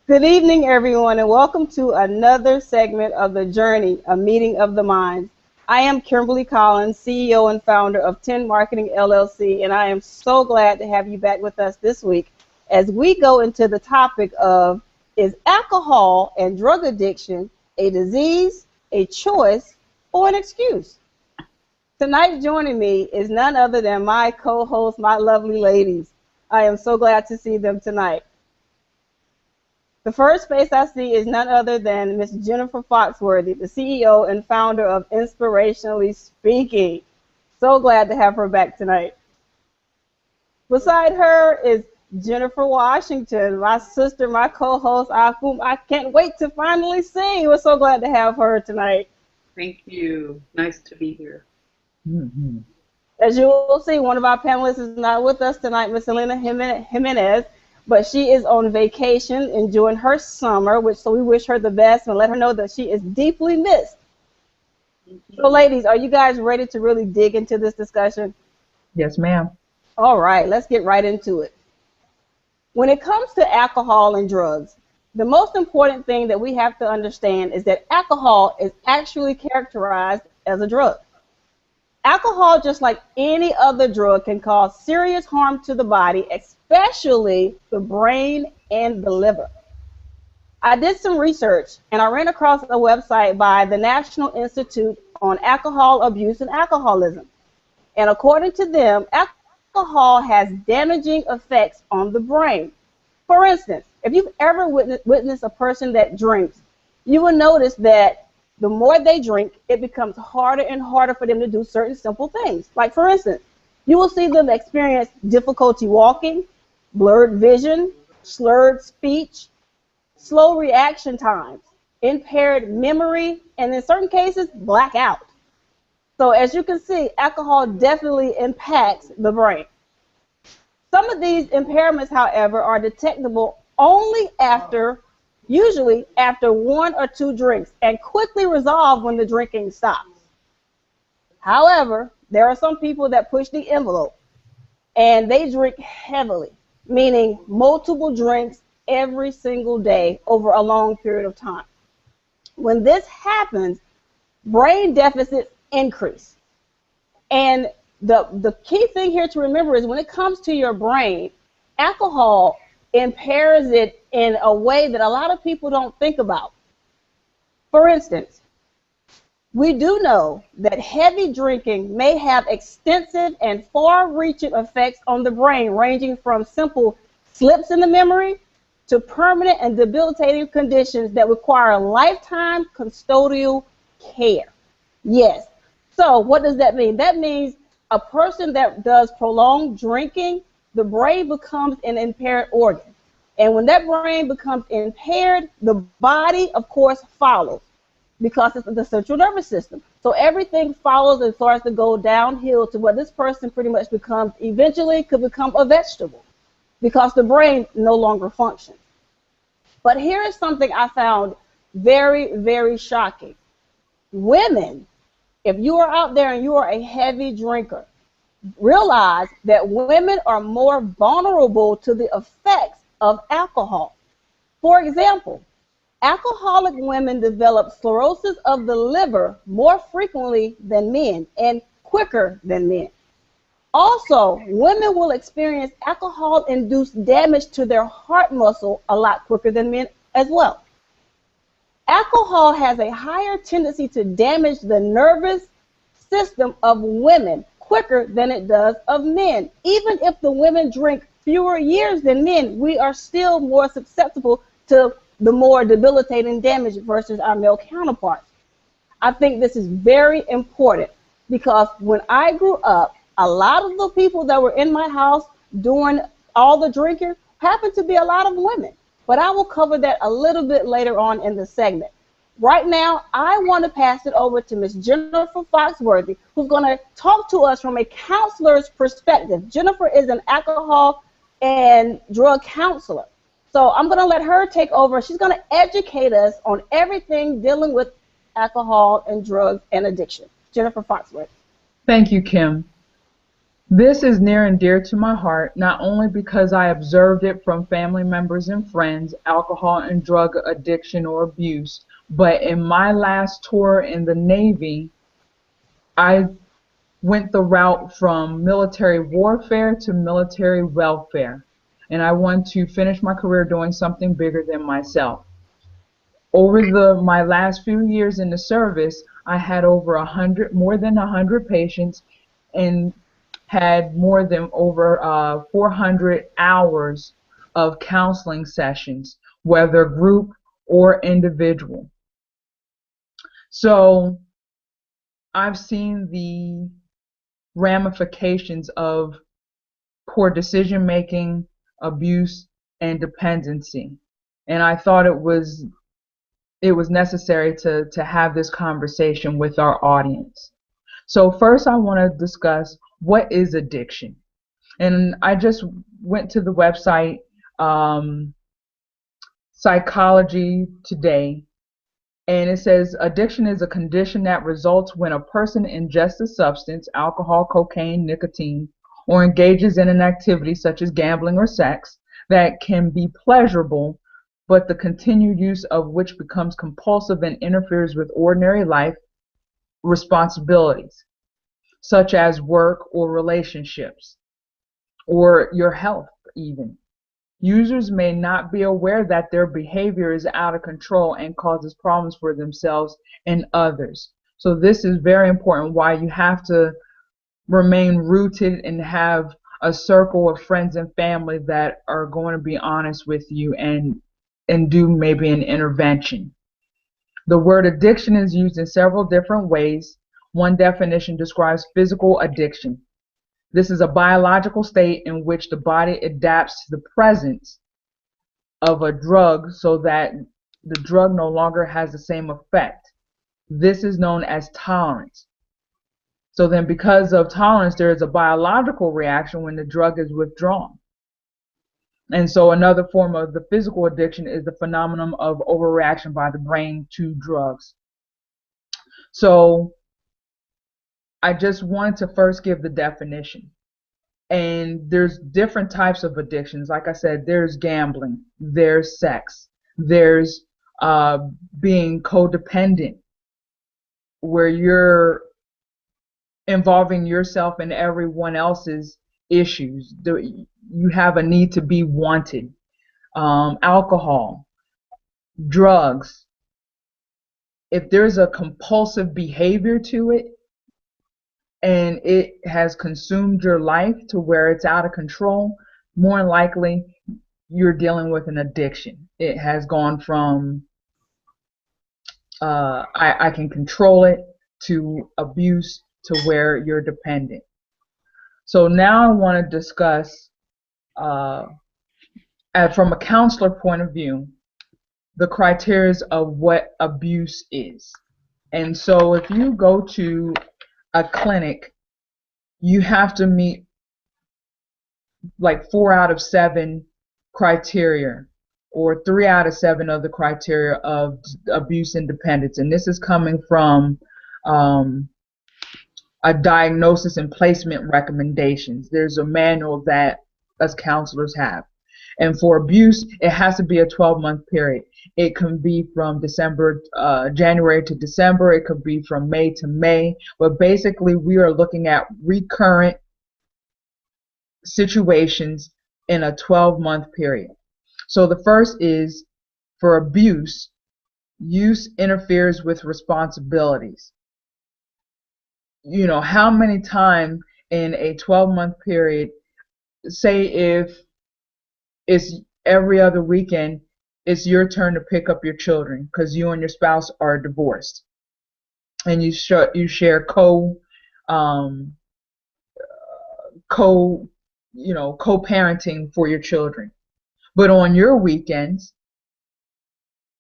Good evening, everyone, and welcome to another segment of The Journey, a meeting of the minds. I am Kimberly Collins, CEO and founder of 10 Marketing LLC, and I am so glad to have you back with us this week as we go into the topic of, is alcohol and drug addiction a disease, a choice, or an excuse? Tonight joining me is none other than my co-host, my lovely ladies. I am so glad to see them tonight. The first face I see is none other than Miss Jennifer Foxworthy, the CEO and founder of Inspirationally Speaking. So glad to have her back tonight. Beside her is Jennifer Washington, my sister, my co-host, whom I can't wait to finally see. We're so glad to have her tonight. Thank you. Nice to be here. Mm-hmm. As you will see, one of our panelists is not with us tonight, Miss Elena Jimenez, but she is on vacation enjoying her summer, so we wish her the best and let her know that she is deeply missed. So, ladies, are you guys ready to really dig into this discussion? Yes, ma'am. All right, let's get right into it. When it comes to alcohol and drugs, the most important thing that we have to understand is that alcohol is actually characterized as a drug. Alcohol, just like any other drug, can cause serious harm to the body, especially the brain and the liver. I did some research, and I ran across a website by the National Institute on Alcohol Abuse and Alcoholism. And according to them, alcohol has damaging effects on the brain. For instance, if you've ever witnessed a person that drinks, you will notice that the more they drink, it becomes harder and harder for them to do certain simple things. Like, for instance, you will see them experience difficulty walking, blurred vision, slurred speech, slow reaction times, impaired memory, and in certain cases, blackout. So as you can see, alcohol definitely impacts the brain. Some of these impairments, however, are detectable only usually after 1 or 2 drinks, and quickly resolve when the drinking stops. However, there are some people that push the envelope, and they drink heavily, meaning multiple drinks every single day over a long period of time. When this happens, brain deficits increase. And the key thing here to remember is when it comes to your brain, alcohol impairs it in a way that a lot of people don't think about. For instance, we do know that heavy drinking may have extensive and far-reaching effects on the brain, ranging from simple slips in the memory to permanent and debilitating conditions that require lifetime custodial care. Yes. So what does that mean? That means a person that does prolonged drinking, the brain becomes an impaired organ. And when that brain becomes impaired, the body, of course, follows because it's the central nervous system. So everything follows and starts to go downhill to where this person pretty much eventually could become a vegetable because the brain no longer functions. But here is something I found very, very shocking. Women, if you are out there and you are a heavy drinker, realize that women are more vulnerable to the effects of alcohol. For example, alcoholic women develop cirrhosis of the liver more frequently than men and quicker than men. Also, women will experience alcohol-induced damage to their heart muscle a lot quicker than men as well. Alcohol has a higher tendency to damage the nervous system of women quicker than it does of men. Even if the women drink fewer years than men, we are still more susceptible to the more debilitating damage versus our male counterparts. I think this is very important because when I grew up, a lot of the people that were in my house doing all the drinking happened to be a lot of women. But I will cover that a little bit later on in the segment. Right now, I want to pass it over to Ms. Jennifer Foxworthy, who's going to talk to us from a counselor's perspective. Jennifer is an alcohol and drug counselor. So I'm going to let her take over. She's going to educate us on everything dealing with alcohol and drugs and addiction. Jennifer Foxworthy. Thank you, Kim. This is near and dear to my heart, not only because I observed it from family members and friends, alcohol and drug addiction or abuse, but in my last tour in the Navy, I went the route from military warfare to military welfare, and I want to finish my career doing something bigger than myself. Over my last few years in the service, I had more than 100 patients, and had more than over 400 hours of counseling sessions, whether group or individual. So I've seen the ramifications of poor decision making, abuse, and dependency. And I thought it was necessary to have this conversation with our audience. So first I want to discuss what is addiction. And I just went to the website Psychology Today, and it says addiction is a condition that results when a person ingests a substance, alcohol, cocaine, nicotine, or engages in an activity such as gambling or sex that can be pleasurable, but the continued use of which becomes compulsive and interferes with ordinary life responsibilities, such as work or relationships, or your health even. Users may not be aware that their behavior is out of control and causes problems for themselves and others. So this is very important, why you have to remain rooted and have a circle of friends and family that are going to be honest with you and do maybe an intervention. The word addiction is used in several different ways. One definition describes physical addiction. This is a biological state in which the body adapts to the presence of a drug so that the drug no longer has the same effect. This is known as tolerance. So then because of tolerance, there is a biological reaction when the drug is withdrawn. And so another form of the physical addiction is the phenomenon of overreaction by the brain to drugs. So I just wanted to first give the definition. And there's different types of addictions. Like I said, there's gambling, there's sex, there's being codependent, where you're involving yourself in everyone else's issues. You have a need to be wanted. Alcohol, drugs. If there's a compulsive behavior to it, and it has consumed your life to where it's out of control, more than likely you're dealing with an addiction. It has gone from I can control it to abuse to where you're dependent. So now I want to discuss from a counselor point of view the criteria of what abuse is. And so if you go to a clinic, you have to meet like 4 out of 7 criteria, or 3 out of 7 of the criteria of abuse and dependence. And this is coming from a diagnosis and placement recommendations. There's a manual that us counselors have. And for abuse, it has to be a 12-month period. It can be from January to December. It could be from May to May. But basically, we are looking at recurrent situations in a 12-month period. So the first is, for abuse, use interferes with responsibilities. You know, how many times in a 12-month period, say if it's every other weekend, it's your turn to pick up your children because you and your spouse are divorced, and you share co-parenting for your children. But on your weekends,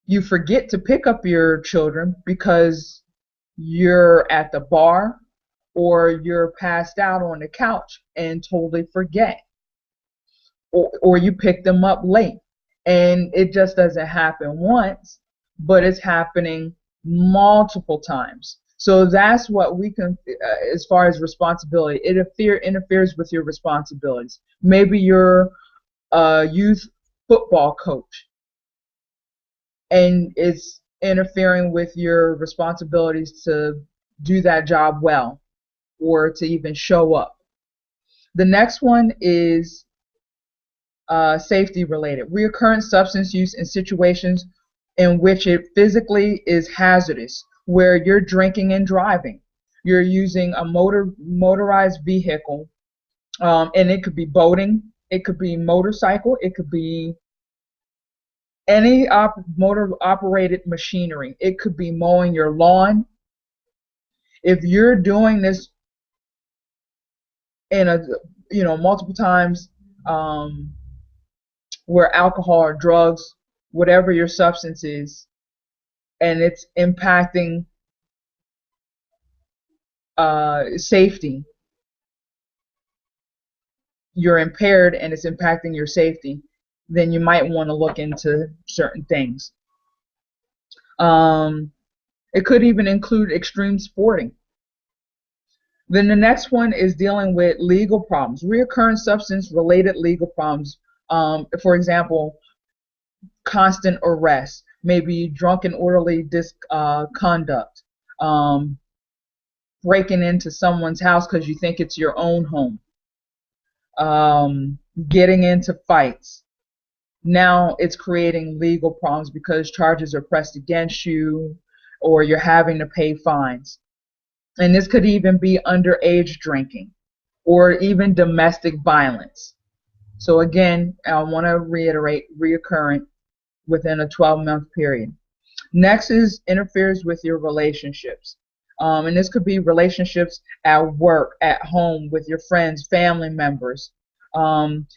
you forget to pick up your children because you're at the bar or you're passed out on the couch and totally forget, or you pick them up late. And it just doesn't happen once, but it's happening multiple times. So that's what we can, as far as responsibility, it interferes with your responsibilities. Maybe you're a youth football coach, and it's interfering with your responsibilities to do that job well, or to even show up. The next one is safety related. Reoccurrent substance use in situations in which it physically is hazardous, where you're drinking and driving. You're using a motorized vehicle, and it could be boating, it could be motorcycle, it could be any motor operated machinery. It could be mowing your lawn. If you're doing this in a, multiple times, where alcohol or drugs, whatever your substance is, and it's impacting safety, you're impaired and it's impacting your safety, then you might want to look into certain things. It could even include extreme sporting. Then the next one is dealing with legal problems, reoccurrent substance-related legal problems. For example, constant arrest, maybe drunken orderly conduct, breaking into someone's house because you think it's your own home, getting into fights. Now it's creating legal problems because charges are pressed against you, or you're having to pay fines. And this could even be underage drinking, or even domestic violence. So again, I want to reiterate, reoccurrent within a 12-month period. Next is interferes with your relationships. And this could be relationships at work, at home, with your friends, family members.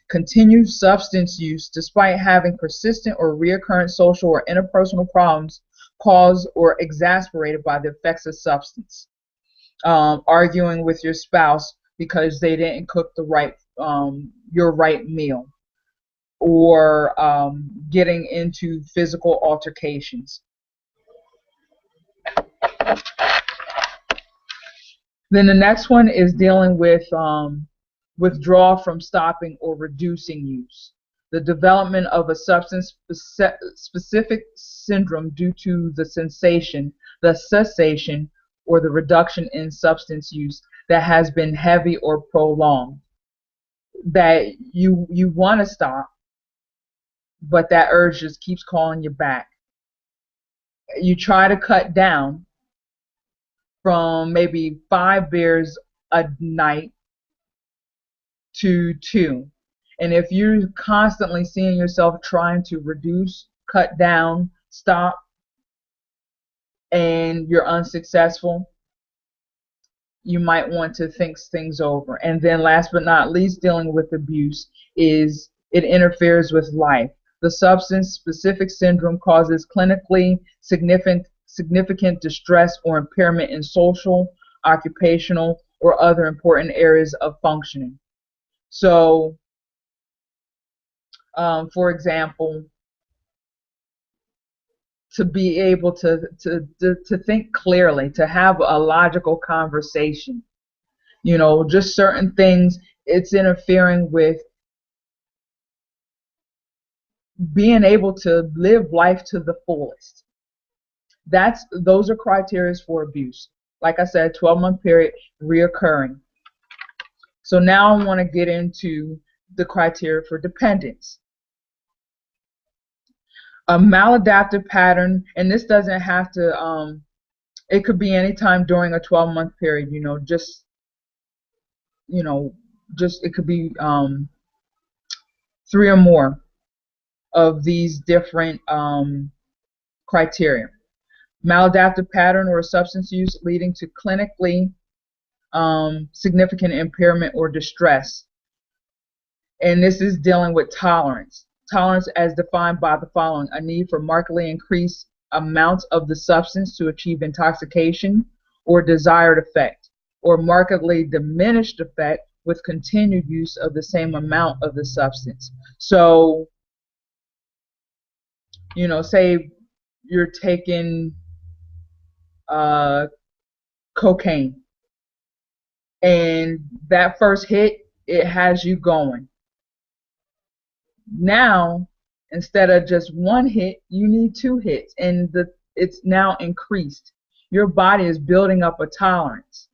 Continued substance use despite having persistent or reoccurrent social or interpersonal problems caused or exacerbated by the effects of substance. Arguing with your spouse because they didn't cook your right meal, or getting into physical altercations. Then the next one is dealing with withdrawal from stopping or reducing use. The development of a substance-specific syndrome due to the cessation, or the reduction in substance use that has been heavy or prolonged. That you want to stop, but that urge just keeps calling you back. You try to cut down from maybe 5 beers a night to 2. And if you're constantly seeing yourself trying to reduce, cut down, stop, and you're unsuccessful, you might want to think things over. And then last but not least, dealing with abuse is it interferes with life. The substance-specific syndrome causes clinically significant distress or impairment in social, occupational, or other important areas of functioning. So, for example, to be able to think clearly, to have a logical conversation, just certain things, it's interfering with being able to live life to the fullest. Those are criteria for abuse. Like I said, 12-month period, reoccurring. So now I want to get into the criteria for dependence. A maladaptive pattern, and this doesn't have to, it could be any time during a 12-month period, it could be 3 or more of these different criteria. Maladaptive pattern or substance use leading to clinically significant impairment or distress. And this is dealing with tolerance. Tolerance as defined by the following: a need for markedly increased amounts of the substance to achieve intoxication or desired effect, or markedly diminished effect with continued use of the same amount of the substance. So, say you're taking cocaine. And that first hit, it has you going. Now, instead of just one hit, you need 2 hits, and it's now increased. Your body is building up a tolerance.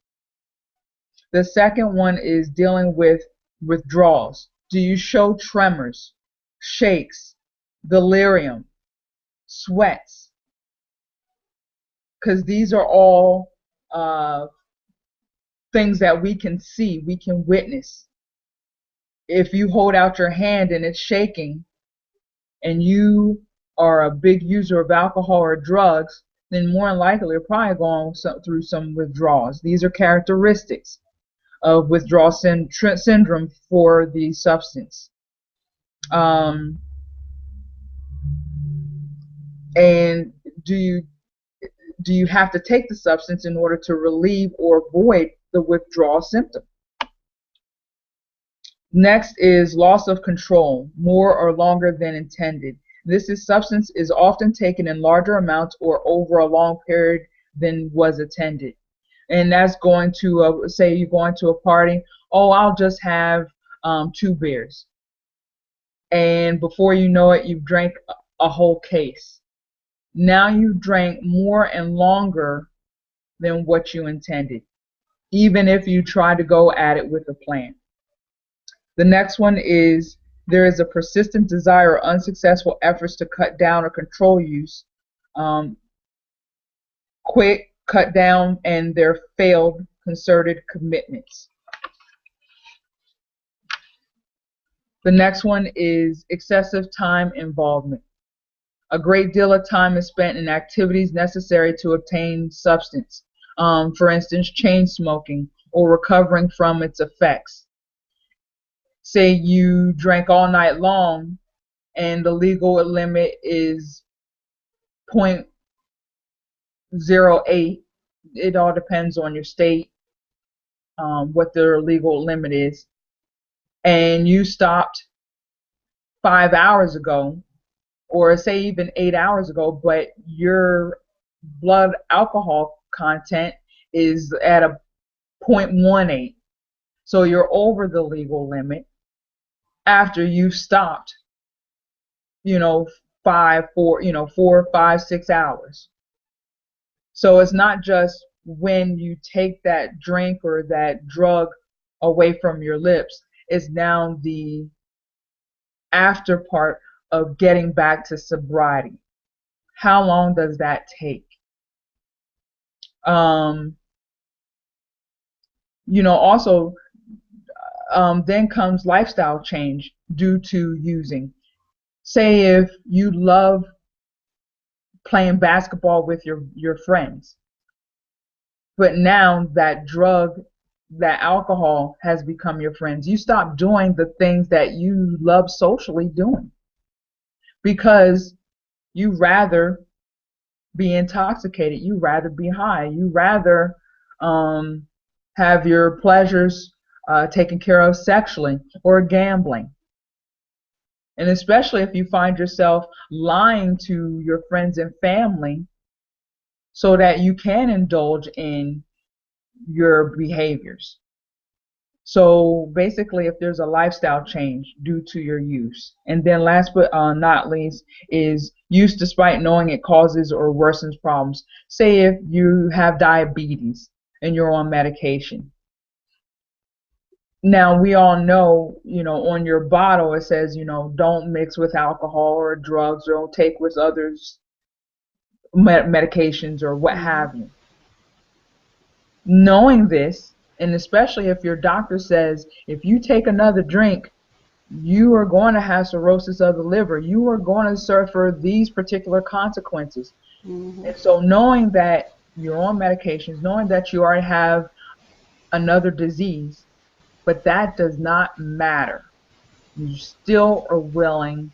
The second one is dealing with withdrawals. Do you show tremors, shakes, delirium, sweats? Because these are all things that we can see, we can witness. If you hold out your hand and it's shaking, and you are a big user of alcohol or drugs, then more than likely you're probably going through some withdrawals. These are characteristics of withdrawal syndrome for the substance. And do you have to take the substance in order to relieve or avoid the withdrawal symptom? Next is loss of control, more or longer than intended. Substance is often taken in larger amounts or over a long period than was intended. And that's going to, say you're going to a party, oh, I'll just have 2 beers. And before you know it, you've drank a whole case. Now you've drank more and longer than what you intended, even if you try to go at it with a plan. The next one is there is a persistent desire or unsuccessful efforts to cut down or control use, quit, cut down, and their failed concerted commitments. The next one is excessive time involvement. A great deal of time is spent in activities necessary to obtain substance. For instance, chain smoking or recovering from its effects. Say you drank all night long and the legal limit is 0.08. It all depends on your state, what their legal limit is. And you stopped 5 hours ago, or say even 8 hours ago, but your blood alcohol content is at a 0.18. So you're over the legal limit after you've stopped, 4, 5, 6 hours. So it's not just when you take that drink or that drug away from your lips, it's now the after part of getting back to sobriety. How long does that take? Also, then comes lifestyle change due to using. Say if you love playing basketball with your friends, but now that drug, that alcohol has become your friends. You stop doing the things that you love socially doing because you rather be intoxicated, you rather be high, you rather have your pleasures taken care of sexually or gambling. And especially if you find yourself lying to your friends and family so that you can indulge in your behaviors. So basically, if there's a lifestyle change due to your use. And then last but not least is use despite knowing it causes or worsens problems. Say if you have diabetes and you're on medication. Now we all know, on your bottle it says, don't mix with alcohol or drugs, or don't take with others medications or what have you. Knowing this, and especially if your doctor says if you take another drink, you are going to have cirrhosis of the liver, you are going to suffer these particular consequences. And so knowing that you're on medications, knowing that you already have another disease, but that does not matter. You still are willing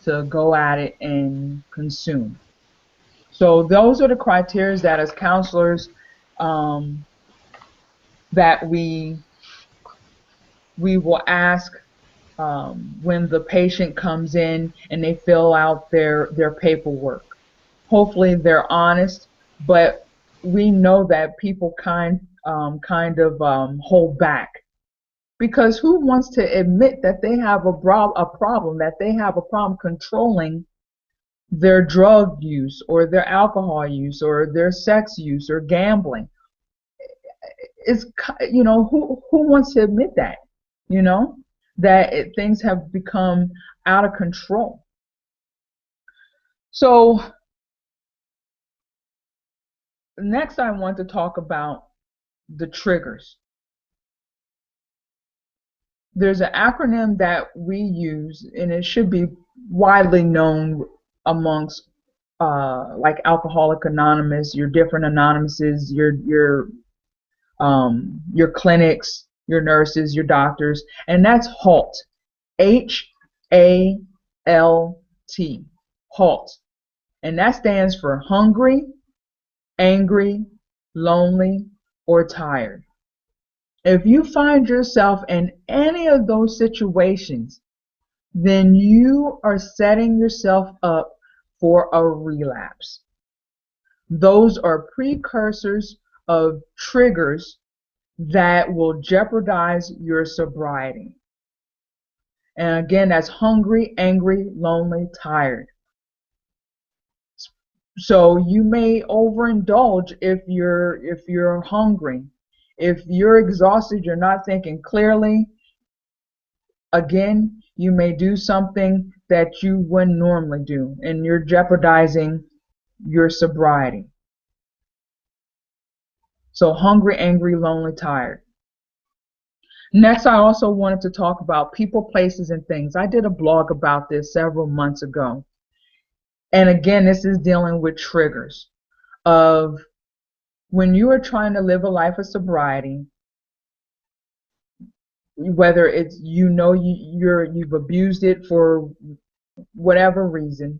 to go at it and consume. So those are the criteria that as counselors that we will ask when the patient comes in and they fill out their paperwork. Hopefully they're honest, but we know that people kind of hold back, because who wants to admit that they have a problem, that they have a problem controlling their drug use or their alcohol use or their sex use or gambling? It's, who wants to admit that, that things have become out of control. So next I want to talk about the triggers. There's an acronym that we use, and it should be widely known amongst like Alcoholic Anonymous, your different anonymouses, your clinics, your nurses, your doctors, and that's HALT. H-A-L-T. HALT. And that stands for hungry, angry, lonely, or tired. If you find yourself in any of those situations, then you are setting yourself up for a relapse. Those are precursors of triggers that will jeopardize your sobriety. And again, that's hungry, angry, lonely, tired. So you may overindulge if you're hungry. If you're exhausted, you're not thinking clearly, again, you may do something that you wouldn't normally do, and you're jeopardizing your sobriety. So hungry, angry, lonely, tired. Next, I also wanted to talk about people, places, and things. I did a blog about this several months ago. And again, this is dealing with triggers of when you are trying to live a life of sobriety, whether it's you've abused it for whatever reason,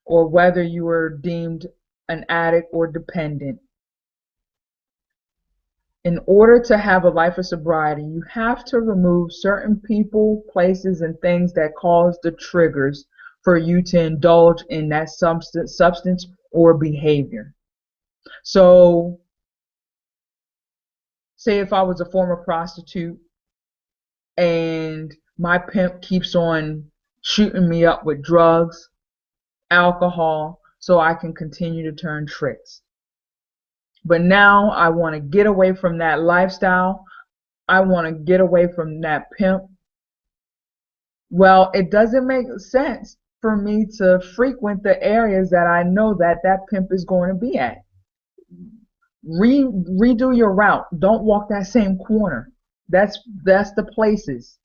or whether you were deemed an addict or dependent. In order to have a life of sobriety, you have to remove certain people, places, and things that cause the triggers for you to indulge in that substance or behavior. So, say if I was a former prostitute and my pimp keeps on shooting me up with drugs, alcohol, so I can continue to turn tricks. But now I want to get away from that lifestyle. I want to get away from that pimp. Well, it doesn't make sense for me to frequent the areas that I know that pimp is going to be at. Redo your route. Don't walk that same corner. That's the places.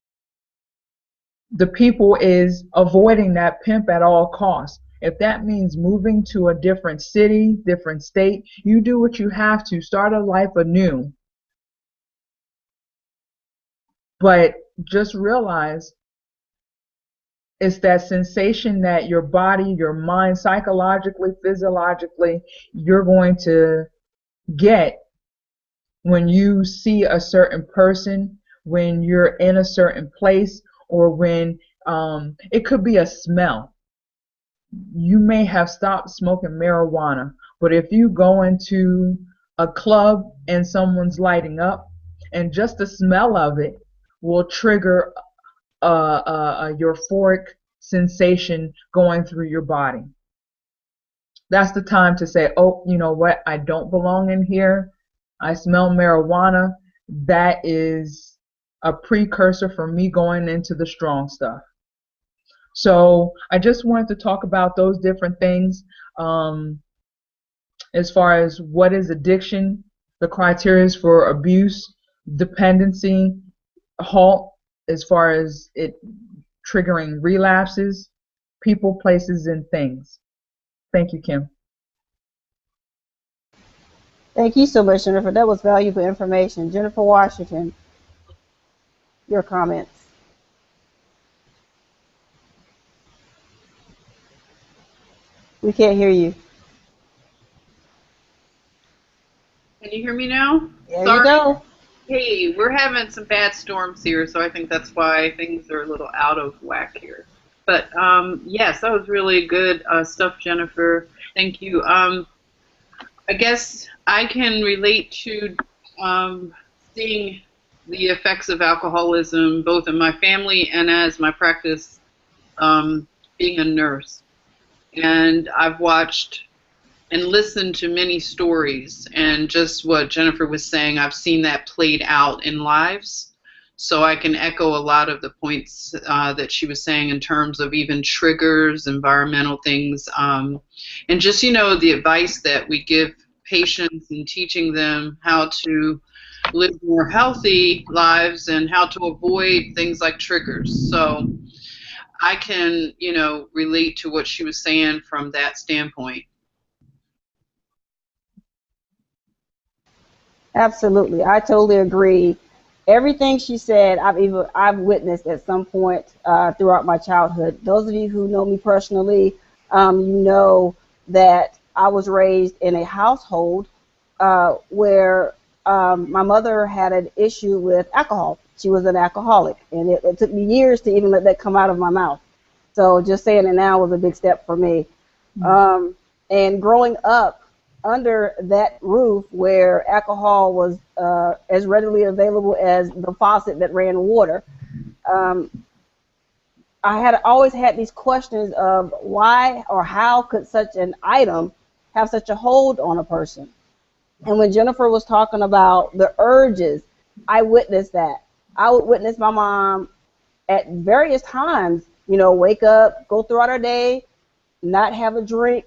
The people is avoiding that pimp at all costs. If that means moving to a different city, different state, you do what you have to. Start a life anew. But just realize it's that sensation that your body, your mind, psychologically, physiologically, you're going to get when you see a certain person, when you're in a certain place, or when it could be a smell. You may have stopped smoking marijuana, but if you go into a club and someone's lighting up, and just the smell of it will trigger a euphoric sensation going through your body. That's the time to say, oh, you know what, I don't belong in here. I smell marijuana. That is a precursor for me going into the strong stuff. So I just wanted to talk about those different things as far as what is addiction, the criteria for abuse, dependency, HALT, as far as it triggering relapses, people, places, and things. Thank you, Kim. Thank you so much, Jennifer. That was valuable information. Jennifer Washington, your comments. We can't hear you. Can you hear me now? There Sorry. you go. Hey, we're having some bad storms here, so I think that's why things are a little out of whack here. But yes, that was really good stuff, Jennifer. Thank you. I I guess I can relate to seeing the effects of alcoholism both in my family and as my practice, being a nurse. And I've watched and listened to many stories, and just what Jennifer was saying, I've seen that played out in lives. So I can echo a lot of the points that she was saying in terms of even triggers, environmental things, and just, the advice that we give patients and teaching them how to live more healthy lives and how to avoid things like triggers. So I can, relate to what she was saying from that standpoint. Absolutely, I totally agree. Everything she said, I've witnessed at some point throughout my childhood. Those of you who know me personally, you know that I was raised in a household where my mother had an issue with alcohol. She was an alcoholic, and it took me years to even let that come out of my mouth. So just saying it now was a big step for me. And growing up under that roof where alcohol was as readily available as the faucet that ran water, I had always had these questions of why or how could such an item have such a hold on a person. And when Jennifer was talking about the urges, I witnessed that. I would witness my mom at various times, wake up, go throughout her day, not have a drink,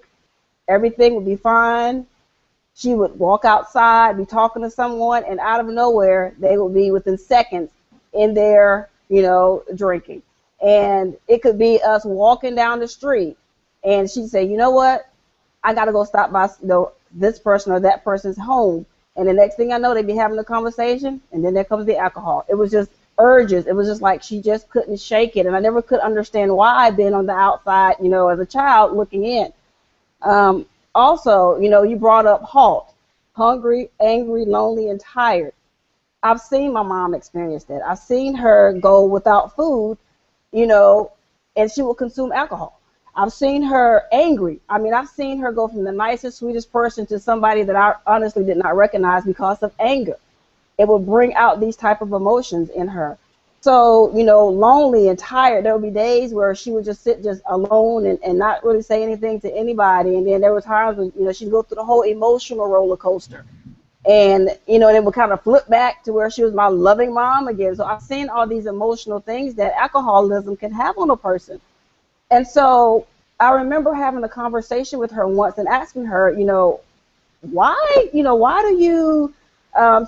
everything would be fine. She would walk outside, be talking to someone, and out of nowhere, they would be within seconds in there, drinking. And it could be us walking down the street, and she'd say, you know what, I got to go stop by this person or that person's home. And the next thing I know, they'd be having a conversation, and then there comes the alcohol. It was just urges. It was just like she just couldn't shake it. And I never could understand why, being on the outside, as a child looking in. Also, you brought up HALT, hungry, angry, lonely, and tired. I've seen my mom experience that. I've seen her go without food, and she will consume alcohol. I've seen her angry. I mean, I've seen her go from the nicest, sweetest person to somebody that I honestly did not recognize because of anger. It will bring out these type of emotions in her. So, lonely and tired, there would be days where she would just sit just alone and not really say anything to anybody. And then there were times when, she'd go through the whole emotional roller coaster. And, and it would kind of flip back to where she was my loving mom again. So I've seen all these emotional things that alcoholism can have on a person. And so I remember having a conversation with her once and asking her, why do you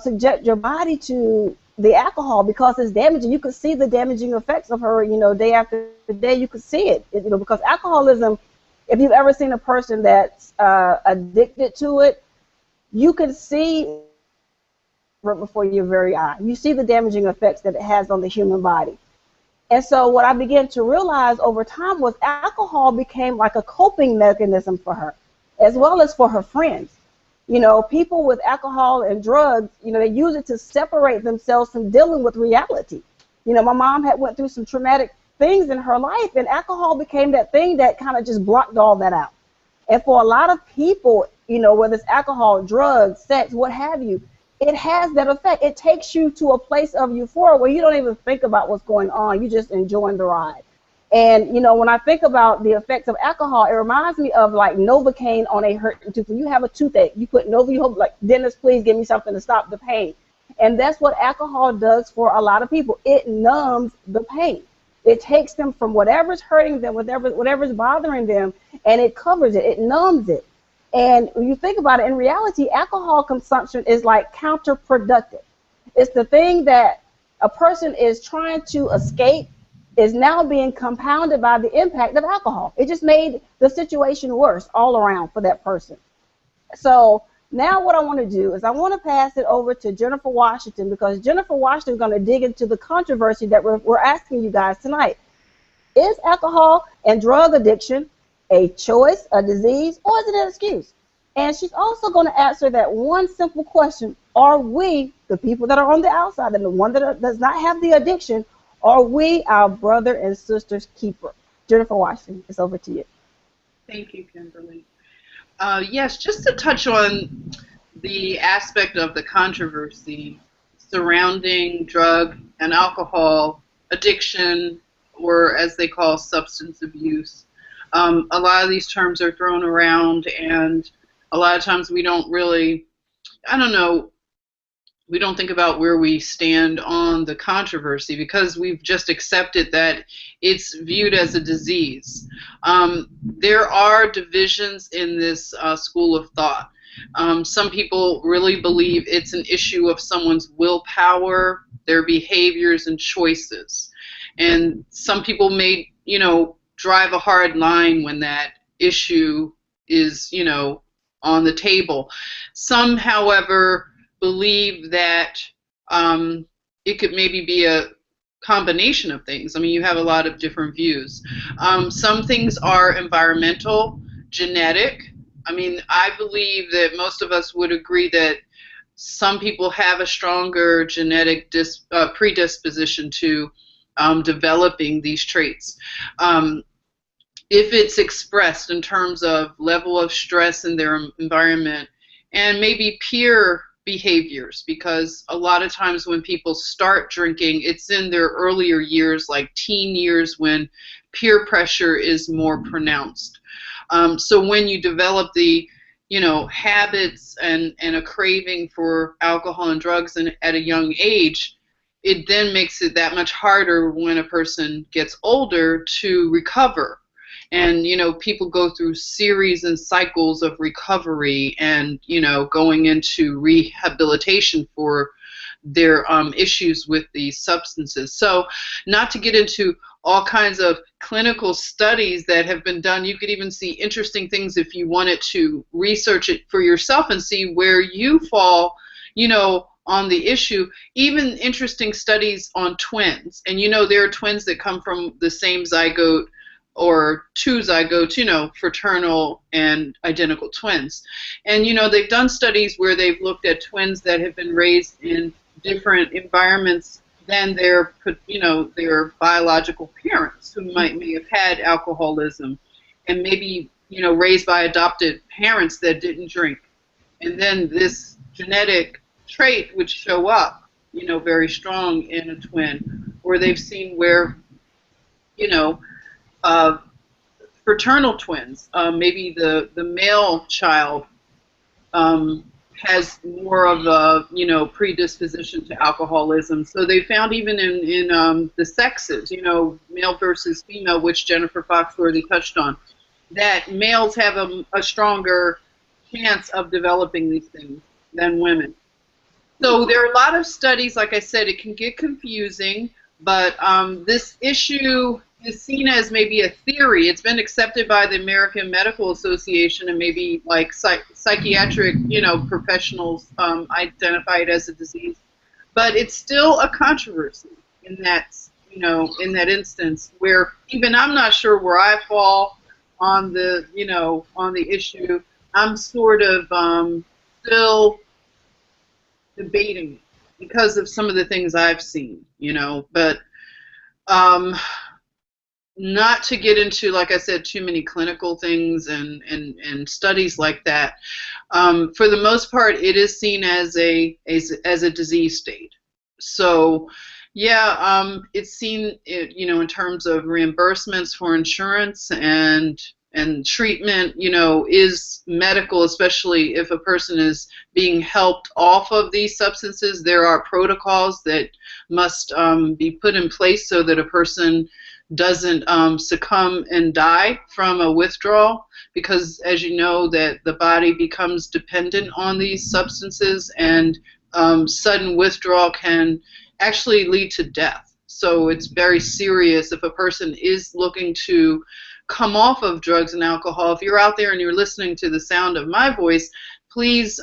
subject your body to the alcohol? Because it's damaging. You could see the damaging effects of her, day after day. You could see it, because alcoholism, if you've ever seen a person that's addicted to it, you can see right before your very eye. You see the damaging effects that it has on the human body. And so what I began to realize over time was alcohol became like a coping mechanism for her, as well as for her friends. People with alcohol and drugs, they use it to separate themselves from dealing with reality. My mom had went through some traumatic things in her life, and alcohol became that thing that kind of just blocked all that out. And for a lot of people, whether it's alcohol, drugs, sex, what have you, it has that effect. It takes you to a place of euphoria where you don't even think about what's going on. You're just enjoying the ride. And, when I think about the effects of alcohol, it reminds me of like Novocaine on a hurting tooth. When you have a toothache, you put you hope like, dentist, please give me something to stop the pain. And that's what alcohol does for a lot of people. It numbs the pain. It takes them from whatever's hurting them, whatever's bothering them, and it covers it. It numbs it. And when you think about it, in reality, alcohol consumption is like counterproductive. It's the thing that a person is trying to escape is now being compounded by the impact of alcohol. It just made the situation worse all around for that person. So now what I want to do is I want to pass it over to Jennifer Washington, because Jennifer Washington is going to dig into the controversy that we're asking you guys tonight. Is alcohol and drug addiction a choice, a disease, or is it an excuse? And she's also going to answer that one simple question: are we, the people that are on the outside and the one that does not have the addiction, are we our brother and sister's keeper? Jennifer Washington, it's over to you. Thank you, Kimberly. Yes, just to touch on the aspect of the controversy surrounding drug and alcohol addiction, or as they call substance abuse. A lot of these terms are thrown around, and a lot of times we don't really, I don't know, we don't think about where we stand on the controversy because we've just accepted that it's viewed as a disease. There are divisions in this school of thought. Some people really believe it's an issue of someone's willpower, their behaviors and choices. And some people may, drive a hard line when that issue is, on the table. Some, however, believe that it could maybe be a combination of things. I mean, you have a lot of different views. Some things are environmental, genetic. I mean, I believe that most of us would agree that some people have a stronger genetic predisposition to developing these traits. If it's expressed in terms of level of stress in their environment and maybe peer behaviors, because a lot of times when people start drinking, it's in their earlier years, like teen years, when peer pressure is more pronounced. So when you develop the, habits and a craving for alcohol and drugs at a young age, it then makes it that much harder when a person gets older to recover. And, people go through series and cycles of recovery and, going into rehabilitation for their issues with these substances. So not to get into all kinds of clinical studies that have been done, you could even see interesting things if you wanted to research it for yourself and see where you fall, on the issue. Even interesting studies on twins. And, there are twins that come from the same zygote or two zygotes, fraternal and identical twins. And, they've done studies where they've looked at twins that have been raised in different environments than their biological parents, who may have had alcoholism and maybe, raised by adopted parents that didn't drink. And then this genetic trait would show up, very strong in a twin. Or they've seen where, fraternal twins, maybe the male child has more of a predisposition to alcoholism. So they found even in the sexes, male versus female, which Jennifer Foxworthy touched on, that males have a stronger chance of developing these things than women. So there are a lot of studies. Like I said, it can get confusing, but this issue is seen as maybe a theory. It's been accepted by the American Medical Association and maybe like psychiatric, professionals identify it as a disease. But it's still a controversy in that, in that instance where even I'm not sure where I fall on the, on the issue. I'm sort of still debating because of some of the things I've seen, but not to get into, like I said, too many clinical things and studies like that. For the most part, it is seen as a disease state. So, yeah, it's seen, in terms of reimbursements for insurance and treatment, is medical, especially if a person is being helped off of these substances. There are protocols that must be put in place so that a person doesn't succumb and die from a withdrawal, because as you know, that the body becomes dependent on these substances, and sudden withdrawal can actually lead to death. So it's very serious if a person is looking to come off of drugs and alcohol. If you're out there and you're listening to the sound of my voice, please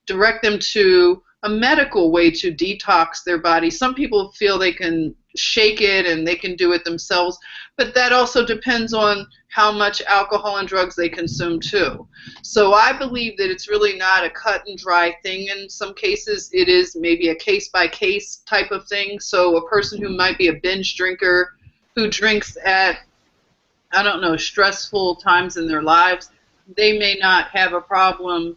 direct them to a medical way to detox their body. Some people feel they can shake it and they can do it themselves, but that also depends on how much alcohol and drugs they consume too. So I believe that it's really not a cut and dry thing. In some cases it is maybe a case by case type of thing. So a person who might be a binge drinker who drinks at, I don't know, stressful times in their lives, they may not have a problem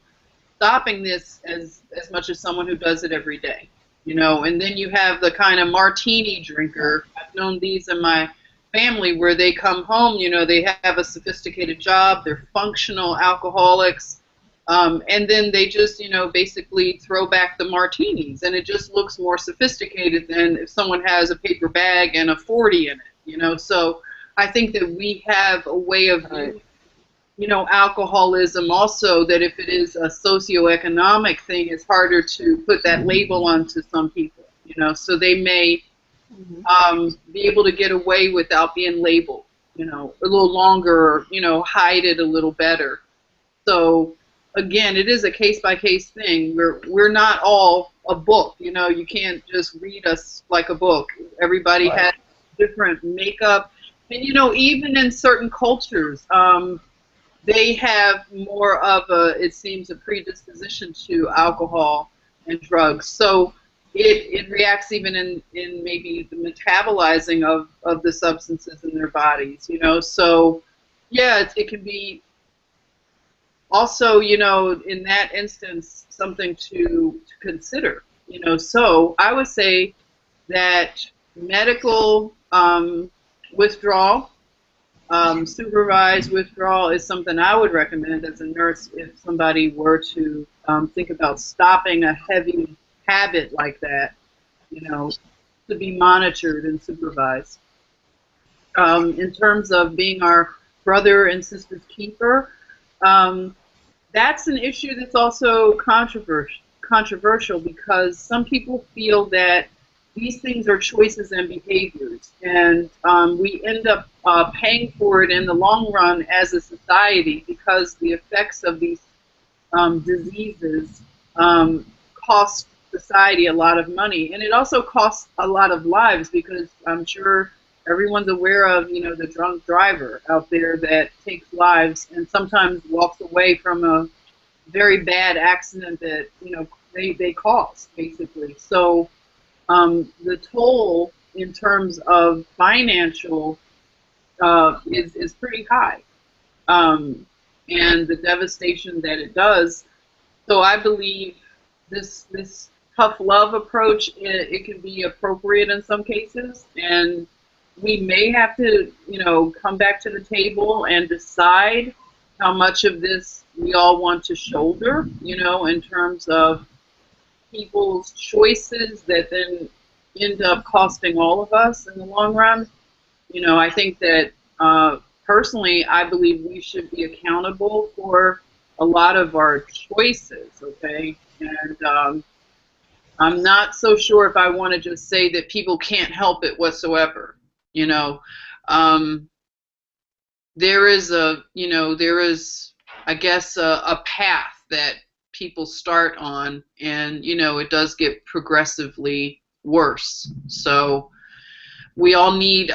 stopping this as much as someone who does it every day. You know, and then you have the kind of martini drinker. I've known these in my family where they come home, you know, they have a sophisticated job, they're functional alcoholics, and then they just, you know, basically throw back the martinis, and it just looks more sophisticated than if someone has a paper bag and a 40 in it, you know. So I think that we have a way of you know, alcoholism also, that if it is a socioeconomic thing, it's harder to put that label onto some people, you know, so they may be able to get away without being labeled, you know, a little longer, or, you know, hide it a little better. So again, it is a case-by-case thing. We're not all a book, you know, you can't just read us like a book. Everybody has different makeup, and, you know, even in certain cultures, they have more of a, it seems, a predisposition to alcohol and drugs. So it reacts even in maybe the metabolizing of the substances in their bodies, you know. So, yeah, it can be also, you know, in that instance, something to consider, you know. So I would say that medical withdrawal, supervised withdrawal is something I would recommend as a nurse if somebody were to think about stopping a heavy habit like that, you know, to be monitored and supervised. In terms of being our brother and sister's keeper, that's an issue that's also controversial because some people feel that these things are choices and behaviors, and we end up paying for it in the long run as a society because the effects of these diseases cost society a lot of money, and it also costs a lot of lives because I'm sure everyone's aware of, you know, the drunk driver out there that takes lives and sometimes walks away from a very bad accident that, you know, they caused, basically. So the toll in terms of financial is pretty high, and the devastation that it does. So I believe this tough love approach, it can be appropriate in some cases, and we may have to, you know, come back to the table and decide how much of this we all want to shoulder, you know, in terms of people's choices that then end up costing all of us in the long run. You know, I think that personally, I believe we should be accountable for a lot of our choices, okay? And I'm not so sure if I want to just say that people can't help it whatsoever, you know. There is I guess, a path that people start on, and, you know, it does get progressively worse. So we all need,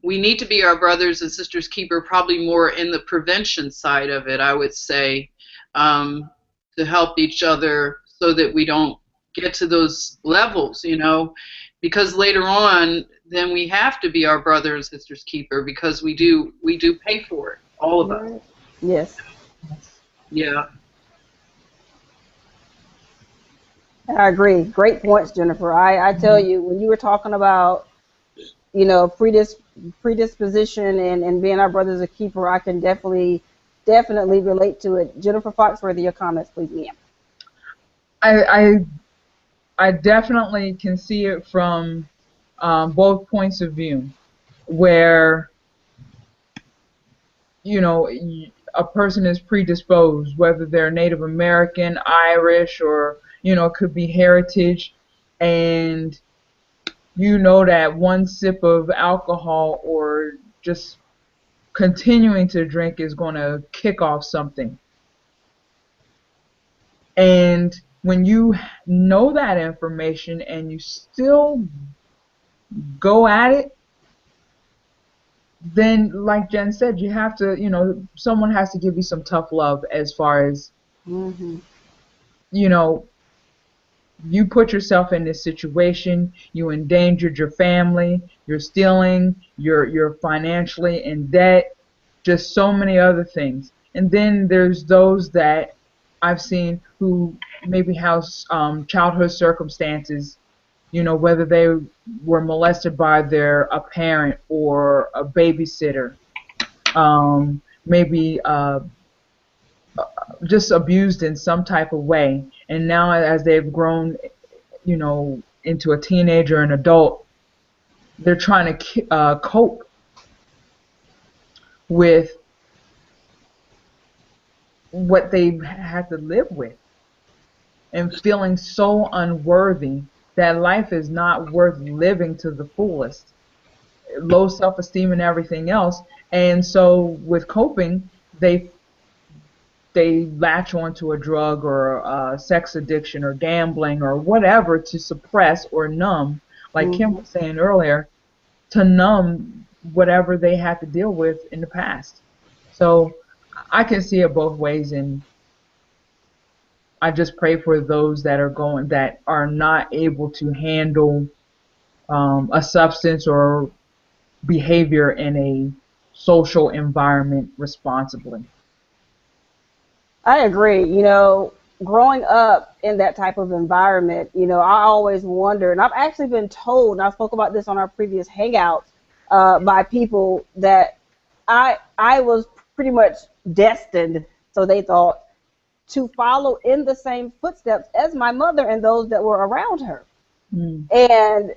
we need to be our brothers and sisters keeper, probably more in the prevention side of it, I would say, to help each other so that we don't get to those levels, you know, because later on, then we have to be our brother and sister's keeper because we do pay for it, all of us. Yes. Yeah. I agree. Great points, Jennifer. I tell you, when you were talking about, you know, predisposition and being our brother's a keeper, I can definitely relate to it. Jennifer Foxworthy, your comments, please, ma'am. I definitely can see it from both points of view, where, you know, a person is predisposed, whether they're Native American, Irish, or, you know, it could be heritage, and you know that one sip of alcohol or just continuing to drink is going to kick off something. And when you know that information and you still go at it, then, like Jen said, you have to, you know, someone has to give you some tough love as far as, you know, you put yourself in this situation, you endangered your family, you're stealing, you're financially in debt, just so many other things. And then there's those that I've seen who maybe have childhood circumstances, whether they were molested by a parent or a babysitter, maybe just abused in some type of way. And now as they've grown, into a teenager and adult, they're trying to cope with what they've had to live with and feeling so unworthy that life is not worth living to the fullest. Low self-esteem and everything else. And so with coping, they latch onto a drug or a sex addiction or gambling or whatever to suppress or numb, like Kim was saying earlier, to numb whatever they had to deal with in the past. So I can see it both ways, and I just pray for those that are not able to handle a substance or behavior in a social environment responsibly. I agree. Growing up in that type of environment, I always wonder, and I've actually been told, and I spoke about this on our previous hangouts, by people that I was pretty much destined, so they thought, to follow in the same footsteps as my mother and those that were around her. And,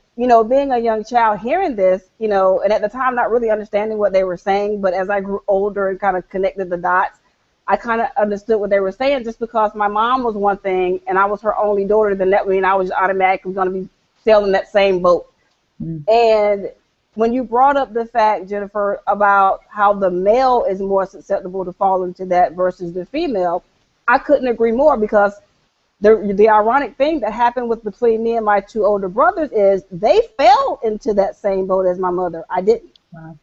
being a young child, hearing this, and at the time not really understanding what they were saying, but as I grew older and kind of connected the dots, I kind of understood what they were saying. Just because my mom was one thing and I was her only daughter, then that means I was automatically going to be sailing that same boat. And when you brought up the fact, Jennifer, about how the male is more susceptible to fall into that versus the female, I couldn't agree more, because the ironic thing that happened between me and my two older brothers is they fell into that same boat as my mother. I didn't. Wow.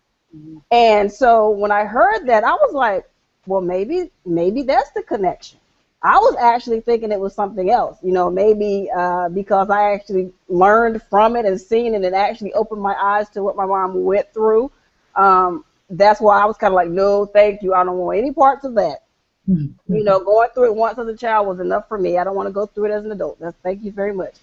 And so when I heard that, I was like, well, maybe that's the connection. I was actually thinking it was something else, maybe because I actually learned from it and seen it and actually opened my eyes to what my mom went through. That's why I was kind of like, no, thank you. I don't want any parts of that. Going through it once as a child was enough for me. I don't want to go through it as an adult. Thank you very much.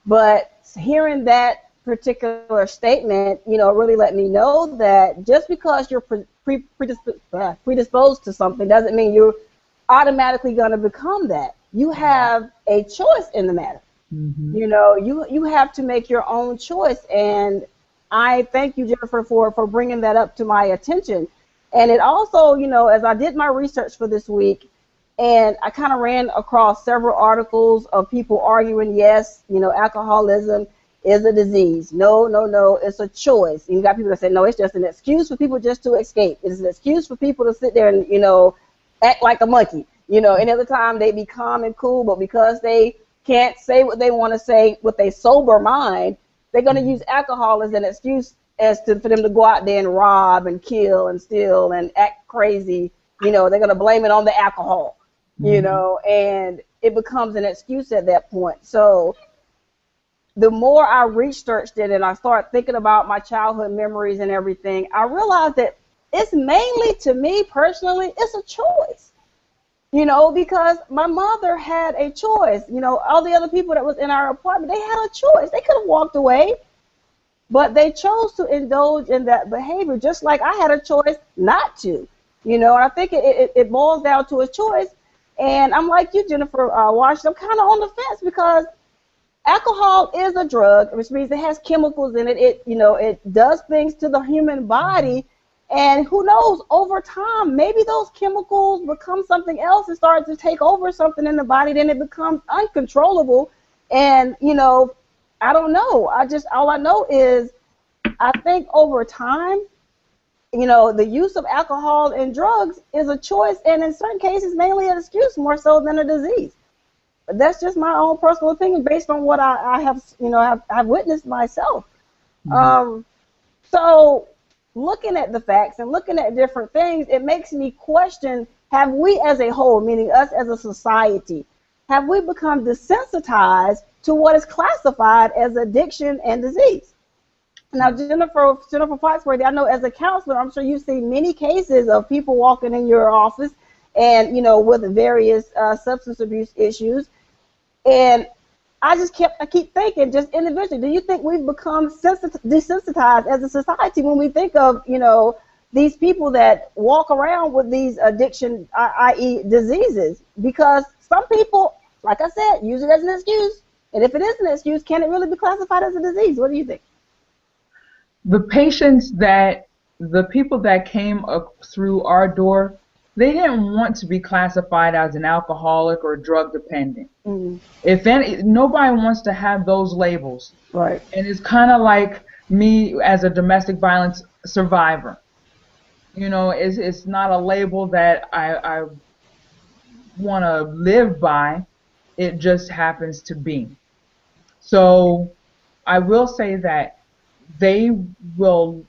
But hearing that particular statement, really let me know that just because you're predisposed to something doesn't mean you're automatically going to become that. You have a choice in the matter. You have to make your own choice. And I thank you, Jennifer, for bringing that up to my attention. And it also, as I did my research for this week, and I kind of ran across several articles of people arguing, yes, alcoholism is a disease. No, it's a choice. And you got people that say, no, it's just an excuse for people just to escape. It's an excuse for people to sit there and, act like a monkey. Any other time they be calm and cool, but because they can't say what they want to say with a sober mind, they're going to use alcohol as an excuse for them to go out there and rob and kill and steal and act crazy. They're going to blame it on the alcohol, and it becomes an excuse at that point. So the more I researched it and I started thinking about my childhood memories and everything, I realized that it's mainly, to me personally, it's a choice. Because my mother had a choice. All the other people that was in our apartment, they had a choice. They could have walked away. But they chose to indulge in that behavior, just like I had a choice not to, and I think it boils down to a choice. And I'm like you, Jennifer Washington, I'm kind of on the fence, because alcohol is a drug, which means it has chemicals in it. It does things to the human body, and who knows, over time, maybe those chemicals become something else and start to take over something in the body, then it becomes uncontrollable, and I don't know. All I know is I think over time, the use of alcohol and drugs is a choice, and in certain cases, mainly an excuse more so than a disease. But that's just my own personal opinion based on what I have, I've witnessed myself. So looking at the facts and looking at different things, it makes me question, have we as a whole, meaning us as a society, have we become desensitized to what is classified as addiction and disease? Now, Jennifer Foxworthy, I know as a counselor, I'm sure you've seen many cases of people walking in your office and, you know, with various substance abuse issues. And I keep thinking, just individually, do you think we've become desensitized as a society when we think of, you know, these people that walk around with these addiction, i.e. diseases? Because some people, like I said, use it as an excuse. And if it is an excuse, can it really be classified as a disease? What do you think? The people that came up through our door, they didn't want to be classified as an alcoholic or drug dependent. Mm. If any, nobody wants to have those labels. Right. And it's kind of like me as a domestic violence survivor. You know, it's not a label that I want to live by. It just happens to be. So I will say that they will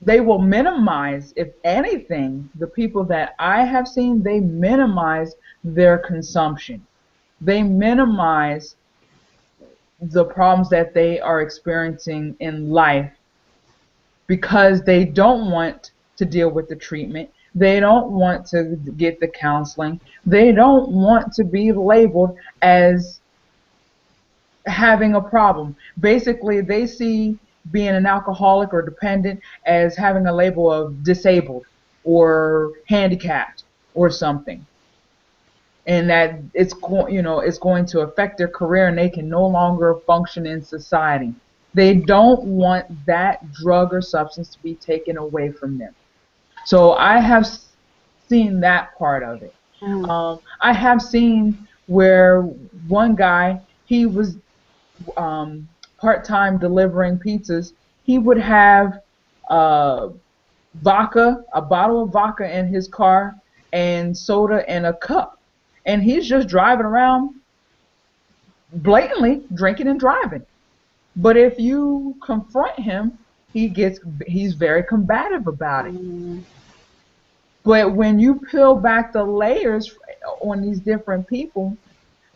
minimize, if anything, the people that I have seen, they minimize their consumption. They minimize the problems that they are experiencing in life because they don't want to deal with the treatment. They don't want to get the counseling. They don't want to be labeled as having a problem. Basically, they see being an alcoholic or dependent as having a label of disabled or handicapped or something, and that it's going to affect their career and they can no longer function in society. They don't want that drug or substance to be taken away from them. So I have seen that part of it. I have seen where one guy, he was part-time delivering pizzas. He would have vodka, a bottle of vodka in his car, and soda in a cup, and he's just driving around blatantly drinking and driving. But if you confront him, he's very combative about it. But when you peel back the layers on these different people,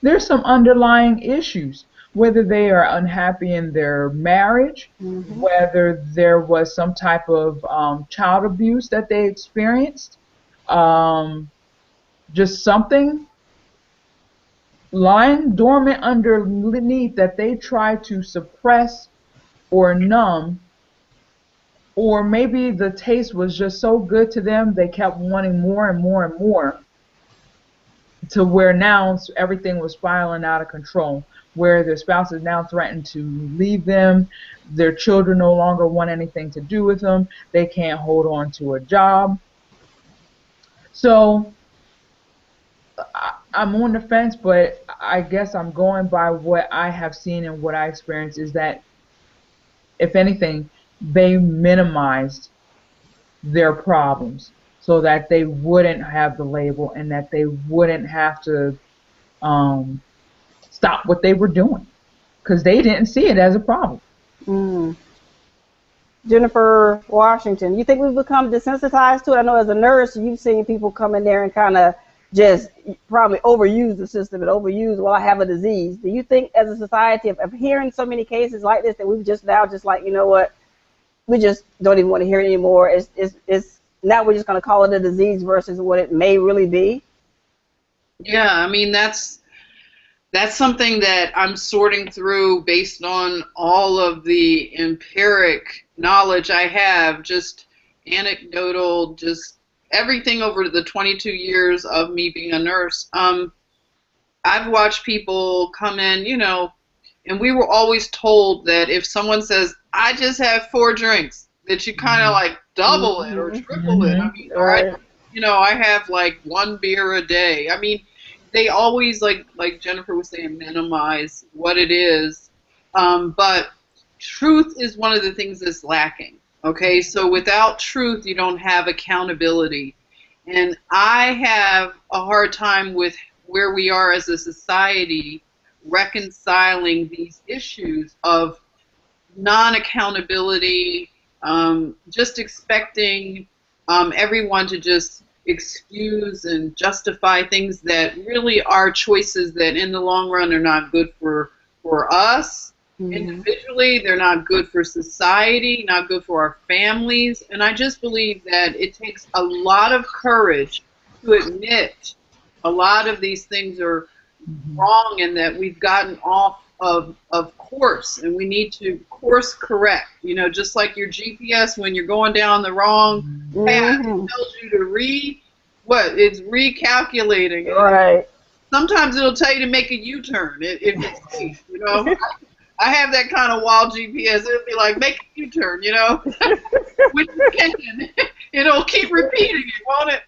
there's some underlying issues. Whether they are unhappy in their marriage, whether there was some type of child abuse that they experienced, just something lying dormant underneath that they try to suppress or numb, or maybe the taste was just so good to them they kept wanting more and more and more, to where now everything was spiraling out of control, where their spouses now threatened to leave them, their children no longer want anything to do with them, they can't hold on to a job. So I'm on the fence, but I guess I'm going by what I have seen and what I experienced, is that, if anything, they minimized their problems so that they wouldn't have the label and that they wouldn't have to stop what they were doing, because they didn't see it as a problem. Jennifer Washington, you think we've become desensitized to it? I know as a nurse, you've seen people come in there and kind of just probably overuse the system and overuse, well, I have a disease. Do you think as a society of hearing so many cases like this that we've just now just like, you know what, we just don't even want to hear it anymore? It's now we're just going to call it a disease versus what it may really be? Yeah, I mean, that's something that I'm sorting through based on all of the empiric knowledge I have, just anecdotal, just everything over the 22 years of me being a nurse. I've watched people come in, you know, and we were always told that if someone says, I just have 4 drinks, that you kind of like double it or triple it. I mean, or I have like 1 beer a day. I mean, they always, like Jennifer was saying, minimize what it is. But truth is one of the things that's lacking. Okay, so without truth, you don't have accountability. And I have a hard time with where we are as a society reconciling these issues of non-accountability, just expecting everyone to just excuse and justify things that really are choices that in the long run are not good for us. Individually, they're not good for society, not good for our families. And I just believe that it takes a lot of courage to admit a lot of these things are wrong and that we've gotten off of course, and we need to course correct. You know, just like your GPS, when you're going down the wrong path, it tells you to it's recalculating. Right. Sometimes it'll tell you to make a U-turn if it's safe, you know. I have that kind of wild GPS. It'll be like, make a U-turn, you know. Which you can. It'll keep repeating it, won't it?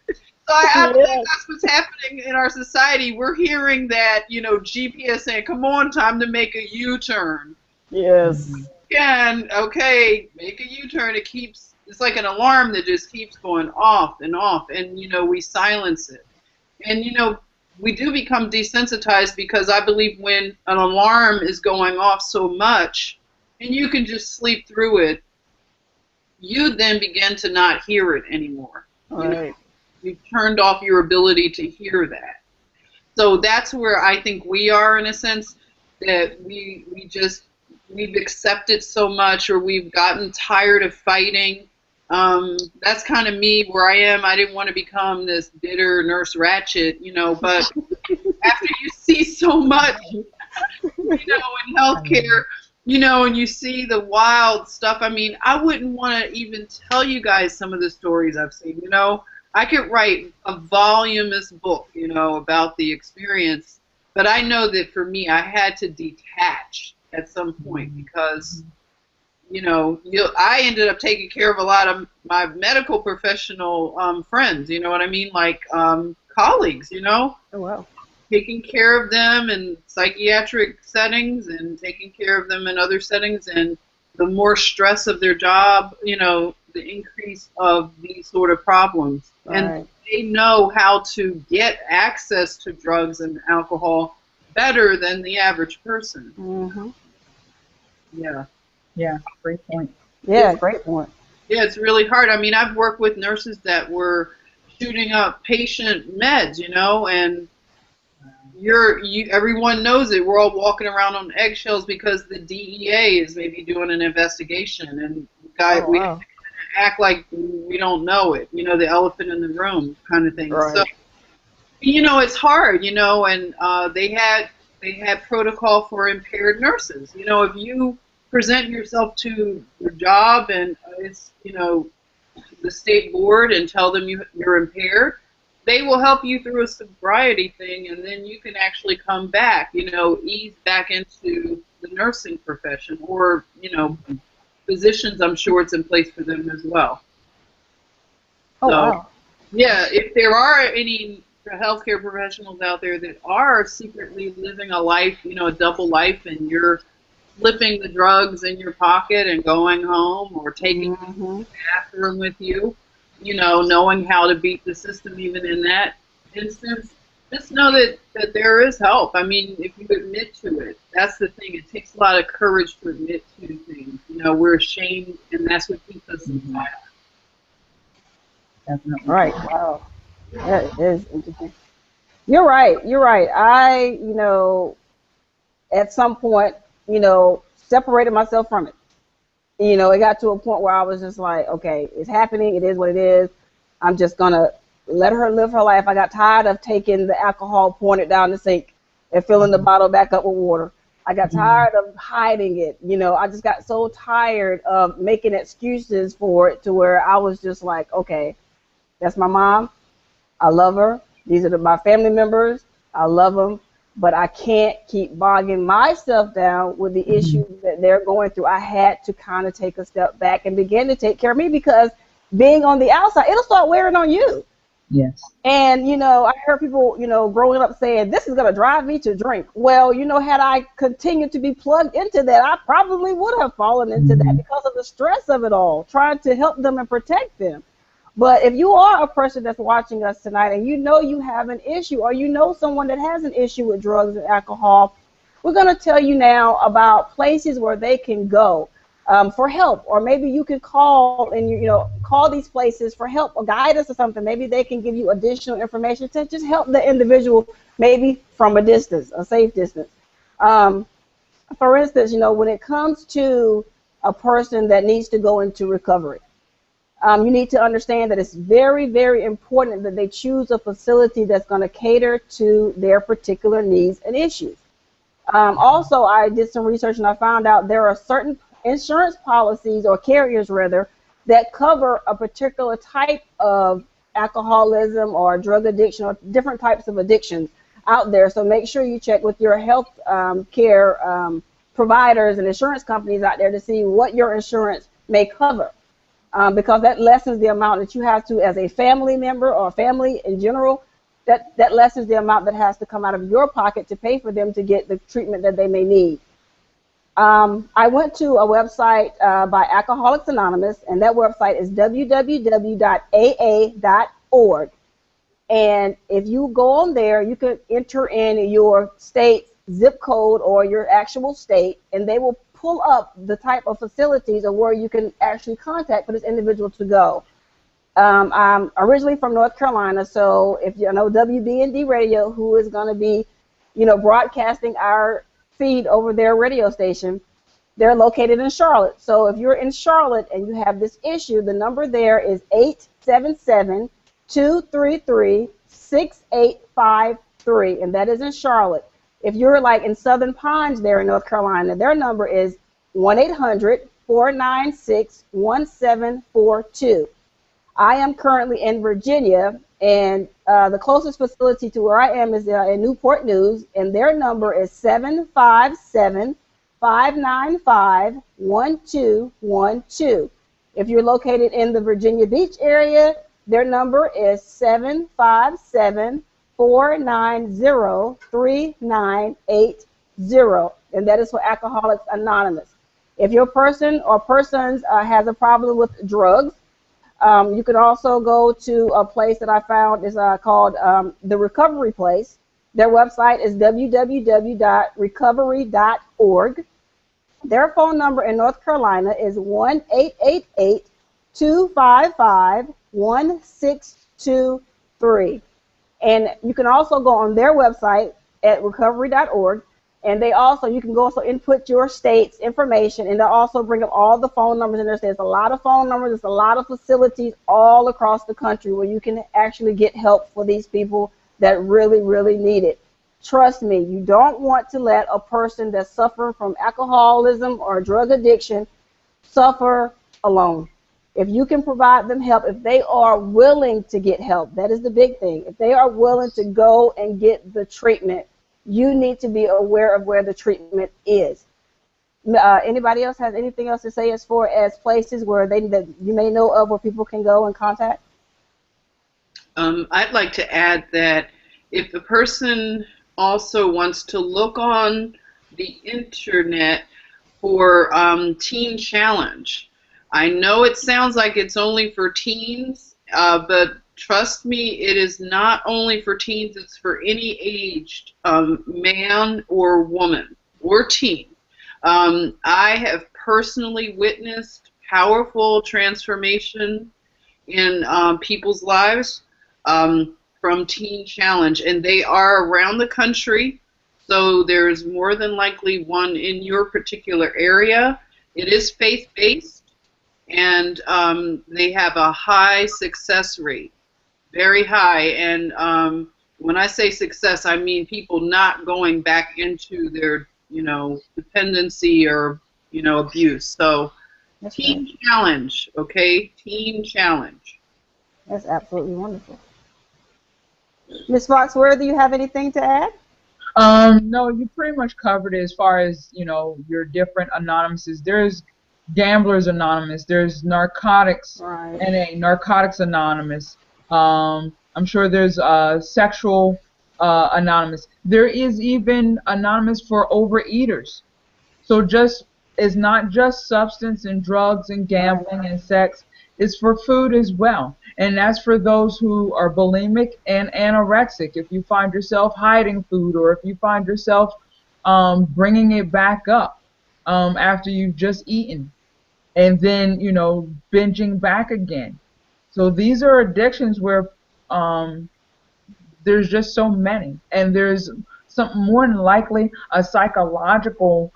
So I think that's what's happening in our society. We're hearing that, you know, GPS saying, come on, time to make a U-turn. Yes. And, okay, make a U-turn. It's like an alarm that just keeps going off and off. And, you know, we silence it. And, you know, we do become desensitized because I believe when an alarm is going off so much and you can just sleep through it, you then begin to not hear it anymore. Right. You've turned off your ability to hear that. So that's where I think we are, in a sense, that we've accepted so much, or we've gotten tired of fighting. That's kind of me where I am. I didn't want to become this bitter Nurse Ratched, you know, but after you see so much, you know, in healthcare, you know, and you see the wild stuff, I mean, I wouldn't want to even tell you guys some of the stories I've seen, you know. I could write a voluminous book, you know, about the experience, but I know that for me, I had to detach at some point because, you know, I ended up taking care of a lot of my medical professional friends, you know what I mean, like colleagues, you know. Oh, wow. Taking care of them in psychiatric settings and taking care of them in other settings, and the more stress of their job, you know, the increase of these sort of problems. Right. And they know how to get access to drugs and alcohol better than the average person. Mm-hmm. Yeah. Yeah, great point. Yeah, great point. Yeah, it's really hard. I mean, I've worked with nurses that were shooting up patient meds, you know, and everyone knows it. We're all walking around on eggshells because the DEA is maybe doing an investigation, and we have to act like we don't know it. You know, the elephant in the room kind of thing. Right. So, you know, it's hard. You know, and they had protocol for impaired nurses. You know, if you present yourself to your job and it's, you know, the state board and tell them you're impaired, they will help you through a sobriety thing, and then you can actually come back, you know, ease back into the nursing profession, or, you know, physicians, I'm sure it's in place for them as well. Oh, so, wow. Yeah, if there are any healthcare professionals out there that are secretly living a life, you know, a double life, and you're slipping the drugs in your pocket and going home, or taking them to the bathroom with you, you know, knowing how to beat the system even in that instance, just know that there is help. I mean, if you admit to it, that's the thing. It takes a lot of courage to admit to things. You know, we're ashamed, and that's what keeps us inside. Definitely. Right. Wow. That is interesting. You're right. You're right. I, you know, at some point, you know, separated myself from it. You know, it got to a point where I was just like, okay, it's happening. It is what it is. I'm just going to let her live her life. I got tired of taking the alcohol, pouring it down the sink, and filling the bottle back up with water. I got tired of hiding it. You know, I just got so tired of making excuses for it, to where I was just like, okay, that's my mom. I love her. These are my family members. I love them. But I can't keep bogging myself down with the issues that they're going through. I had to kind of take a step back and begin to take care of me, because being on the outside, it'll start wearing on you. Yes. And, you know, I heard people, you know, growing up saying, this is going to drive me to drink. Well, you know, had I continued to be plugged into that, I probably would have fallen into that because of the stress of it all, trying to help them and protect them. But if you are a person that's watching us tonight and you know you have an issue, or you know someone that has an issue with drugs and alcohol, we're going to tell you now about places where they can go for help. Or maybe you can call and, you know, call these places for help or guidance or something. Maybe they can give you additional information to just help the individual, maybe from a distance, a safe distance. For instance, you know, when it comes to a person that needs to go into recovery, You need to understand that it's very, very important that they choose a facility that's going to cater to their particular needs and issues. Also, I did some research and I found out there are certain insurance policies, or carriers rather, that cover a particular type of alcoholism or drug addiction or different types of addictions out there. So make sure you check with your health care providers and insurance companies out there to see what your insurance may cover, because that lessens the amount that you have to, as a family member or family in general, that lessens the amount that has to come out of your pocket to pay for them to get the treatment that they may need. I went to a website by Alcoholics Anonymous, and that website is www.aa.org. And if you go on there, you can enter in your state's zip code or your actual state, and they will pull up the type of facilities or where you can actually contact for this individual to go. I'm originally from North Carolina, so if you know WBND Radio, who is going to be, broadcasting our feed over their radio station, they're located in Charlotte. So if you're in Charlotte and you have this issue, the number there is 877-233-6853, and that is in Charlotte. If you're like in Southern Pines there in North Carolina, their number is 1-800-496-1742. I am currently in Virginia, and the closest facility to where I am is in Newport News, and their number is 757-595-1212. If you're located in the Virginia Beach area, their number is 757-490-3980, and that is for Alcoholics Anonymous. If your person or persons has a problem with drugs, you could also go to a place that I found is called the Recovery Place. Their website is www.recovery.org. Their phone number in North Carolina is 1-888-255-1623. And you can also go on their website at recovery.org. And you can also input your state's information, and they'll also bring up all the phone numbers in there. There's a lot of phone numbers, there's a lot of facilities all across the country where you can actually get help for these people that really, really need it. Trust me, you don't want to let a person that's suffering from alcoholism or drug addiction suffer alone. If you can provide them help, if they are willing to get help, that is the big thing. If they are willing to go and get the treatment, you need to be aware of where the treatment is. Anybody else has anything else to say as far as places where that you may know of where people can go and contact? I'd like to add that if the person also wants to look on the internet for Teen Challenge. I know it sounds like it's only for teens, but trust me, it is not only for teens, it's for any aged man or woman or teen. I have personally witnessed powerful transformation in people's lives from Teen Challenge, and they are around the country, so there's more than likely one in your particular area. It is faith-based, and they have a high success rate. Very high, and when I say success, I mean people not going back into their, dependency or, abuse. So, That's Teen right. Challenge, okay? Teen Challenge. That's absolutely wonderful. Ms. Foxworthy, do you have anything to add? No, you pretty much covered it as far as, your different anonymouses. There's Gamblers Anonymous, there's Narcotics, Right. NA, Narcotics Anonymous. I'm sure there's Sexual Anonymous. There is even Anonymous for Overeaters. So it's not just substance and drugs and gambling and sex. It's for food as well. And that's for those who are bulimic and anorexic. If you find yourself hiding food, or if you find yourself bringing it back up after you've just eaten, and then, binging back again. So these are addictions where there's just so many, and there's more than likely a psychological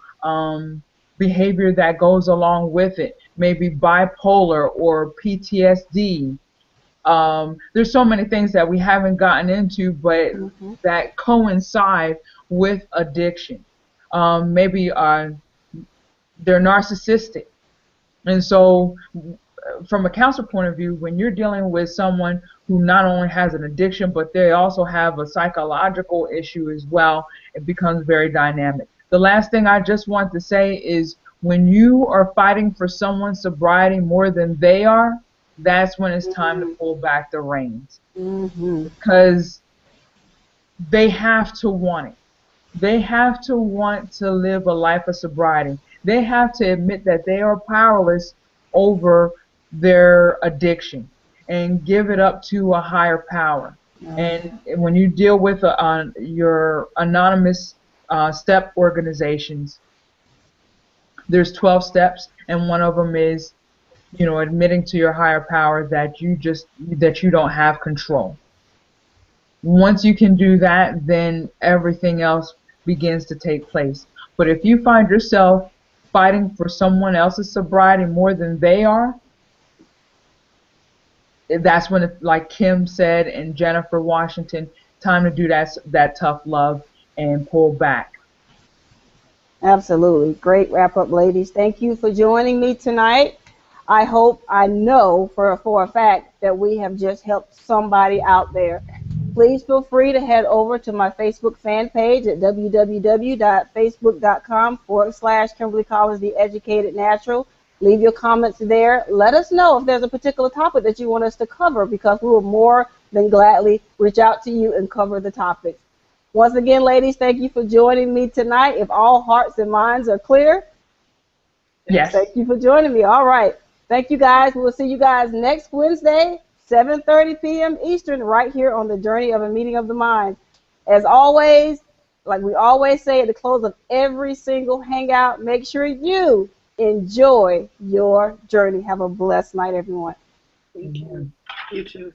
behavior that goes along with it. maybe bipolar or PTSD. There's so many things that we haven't gotten into, but that coincide with addiction. Maybe they're narcissistic. And so from a counselor point of view, when you're dealing with someone who not only has an addiction, but they also have a psychological issue as well, it becomes very dynamic. The last thing I just want to say is when you are fighting for someone's sobriety more than they are, that's when it's time to pull back the reins. Because they have to want it. They have to want to live a life of sobriety. They have to admit that they are powerless over their addiction and give it up to a higher power. And when you deal with your anonymous step organizations, there's 12 steps, and one of them is, admitting to your higher power that you don't have control. Once you can do that, then everything else begins to take place. But if you find yourself fighting for someone else's sobriety more than they are, that's when, like Kim said and Jennifer Washington, time to do that tough love and pull back. Absolutely. Great wrap-up, ladies. Thank you for joining me tonight. I know for a fact that we have just helped somebody out there. Please feel free to head over to my Facebook fan page at www.facebook.com/Kimberly Collins, The Educated Natural. Leave your comments there. Let us know if there's a particular topic that you want us to cover, because we will more than gladly reach out to you and cover the topics. Once again, ladies, thank you for joining me tonight. If all hearts and minds are clear, yes. Thank you for joining me. All right. Thank you, guys. We will see you guys next Wednesday, 7:30 p.m. Eastern, right here on The Journey of a Meeting of the Mind. As always, like we always say at the close of every single hangout, make sure you enjoy your journey. Have a blessed night, everyone. Thank you. You too.